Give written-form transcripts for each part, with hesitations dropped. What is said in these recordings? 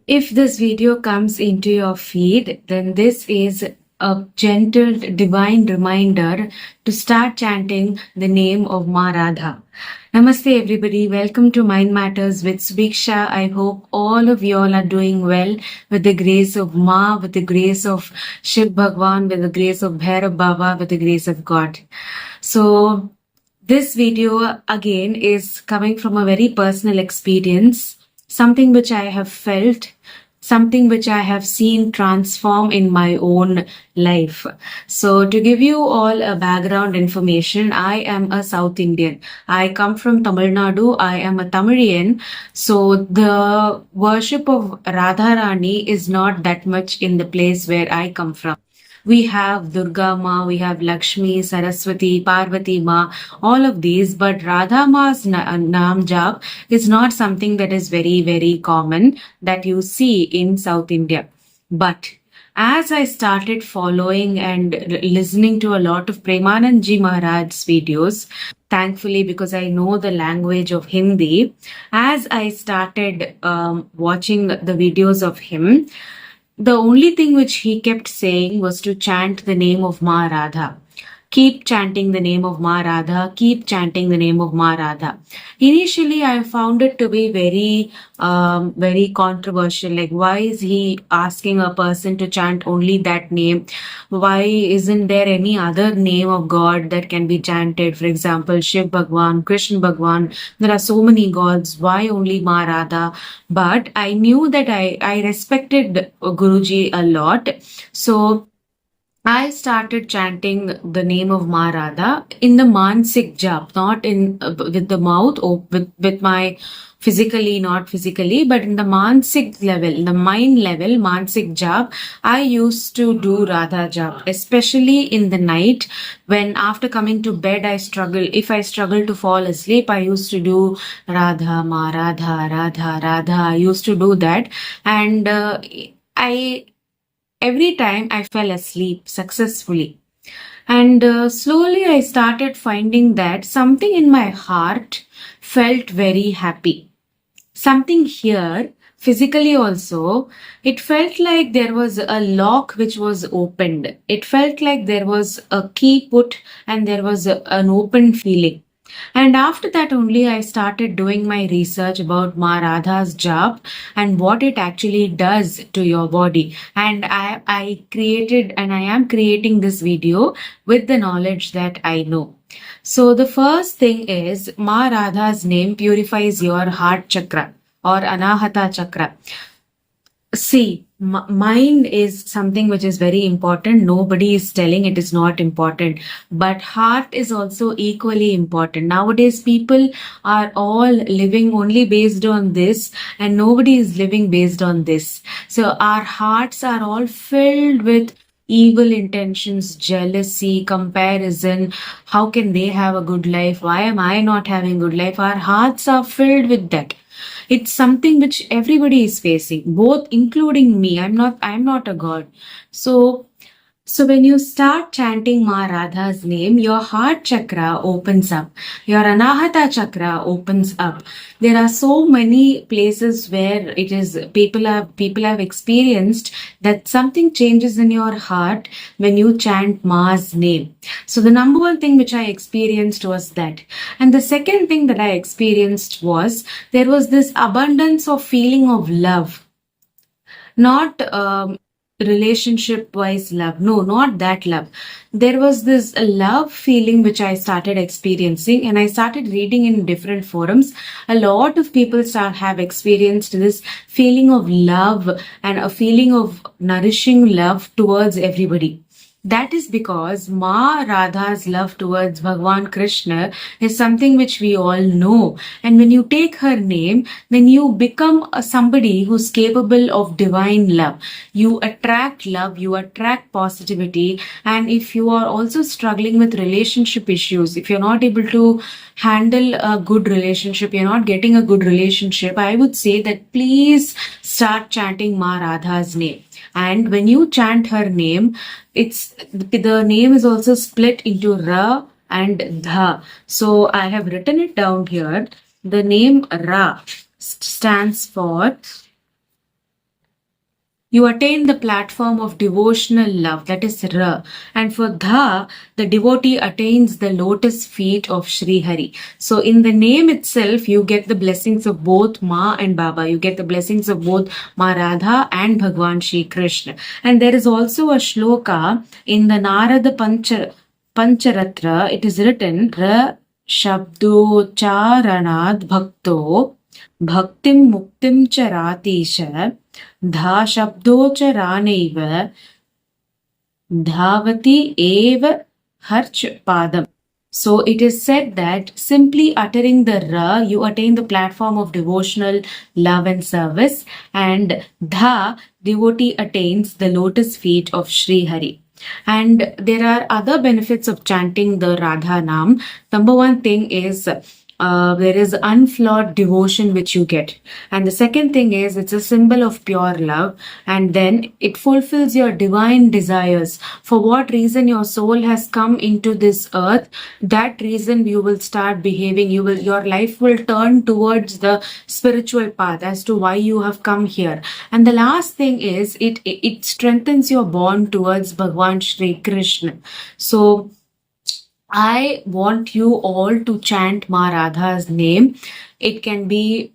If this video comes into your feed, then this is a gentle divine reminder to start chanting the name of Ma Radha. Namaste everybody, welcome to Mind Matters with Swiksha. I hope all of you all are doing well with the grace of Ma, with the grace of Shiv Bhagwan, with the grace of Bhairav Baba, with the grace of God. So this video again is coming from a very personal experience, something which I have felt, something which I have seen transform in my own life. So to give you all a background information, I am a South Indian. I come from Tamil Nadu. I am a Tamilian. So the worship of Radharani is not that much in the place where I come from. We have Durga Ma, we have Lakshmi, Saraswati, Parvati Ma, all of these, but Radha Ma's Naam Jap is not something that is very, very common that you see in South India. But as I started following and listening to a lot of Premanandji Maharaj's videos, thankfully because I know the language of Hindi, as I started watching the videos of him, the only thing which he kept saying was to chant the name of Ma Radha. Keep chanting the name of Ma Radha. Keep chanting the name of Ma Radha. Initially, I found it to be very controversial. Like, why is he asking a person to chant only that name? Why isn't there any other name of God that can be chanted? For example, Shiv Bhagwan, Krishna Bhagwan. There are so many gods. Why only Ma Radha? But I knew that I respected Guruji a lot. So I started chanting the name of Ma Radha in the Mansik Jap, not in with the mouth or with my physically, not physically, but in the Mansik level, the mind level, Mansik Jap, I used to do Radha Jap, especially in the night when after coming to bed, if I struggle to fall asleep, I used to do Radha, Ma Radha, Radha, Radha. I used to do that. And every time I fell asleep successfully. And slowly I started finding that something in my heart felt very happy. Something here, physically also, it felt like there was a lock which was opened. It felt like there was a key put and there was an open feeling. And after that only I started doing my research about Ma Radha's jap and what it actually does to your body. And I created and I am creating this video with the knowledge that I know. So the first thing is Ma Radha's name purifies your heart chakra or Anahata chakra. See, mind is something which is very important. Nobody is telling it is not important, but heart is also equally important. Nowadays, people are all living only based on this, and nobody is living based on this. So, our hearts are all filled with evil intentions, jealousy, comparison. How can they have a good life? Why am I not having good life? Our hearts are filled with that. It's something which everybody is facing, both including me. I'm not a god. So when you start chanting Ma Radha's name, your heart chakra opens up. Your Anahata chakra opens up. There are so many places where it is people have experienced that something changes in your heart when you chant Ma's name. So the number one thing which I experienced was that. And the second thing that I experienced was there was this abundance of feeling of love. Not relationship wise love. No, not that love. There was this love feeling which I started experiencing, and I started reading in different forums. A lot of people have experienced this feeling of love and a feeling of nourishing love towards everybody. That is because Ma Radha's love towards Bhagwan Krishna is something which we all know. And when you take her name, then you become somebody who's capable of divine love. You attract love, you attract positivity. And if you are also struggling with relationship issues, if you're not able to handle a good relationship, you're not getting a good relationship, I would say that please start chanting Ma Radha's name. And when you chant her name, the name is also split into Ra and Dha. So I have written it down here. The name Ra stands for you attain the platform of devotional love, that is Ra. And for Dha, the devotee attains the lotus feet of Sri Hari. So in the name itself, you get the blessings of both Ma and Baba. You get the blessings of both Ma Radha and Bhagwan Shri Krishna. And there is also a shloka in the Narada Pancharatra. It is written, Ra Shabdocharanad Bhakto Bhaktim Muktim Charatisha धा शब्दोच्चारणैव धावति एव हर्ष padam. So it is said that simply uttering the Ra, you attain the platform of devotional love and service, and Dha, devotee attains the lotus feet of Sri Hari. And there are other benefits of chanting the Radha Nam. Number one thing is there is unflawed devotion which you get. And the second thing is it's a symbol of pure love, and then it fulfills your divine desires. For what reason your soul has come into this earth, that reason you will start behaving. Your life will turn towards the spiritual path as to why you have come here. And the last thing is it strengthens your bond towards Bhagwan Shri Krishna. So I want you all to chant Ma Radha's name. It can be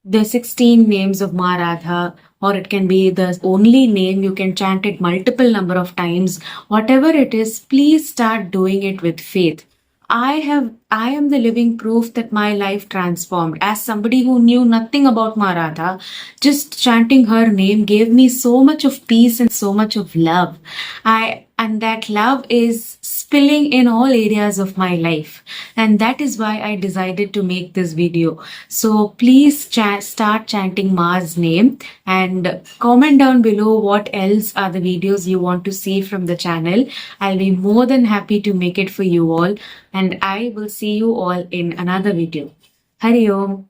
the 16 names of Ma Radha, or it can be the only name. You can chant it multiple number of times. Whatever it is, please start doing it with faith. I am the living proof that my life transformed. As somebody who knew nothing about Ma Radha, just chanting her name gave me so much of peace and so much of love. And that love is spilling in all areas of my life. And that is why I decided to make this video. So please start chanting Ma's name and comment down below what else are the videos you want to see from the channel. I'll be more than happy to make it for you all. And I will see you all in another video. Hari Om.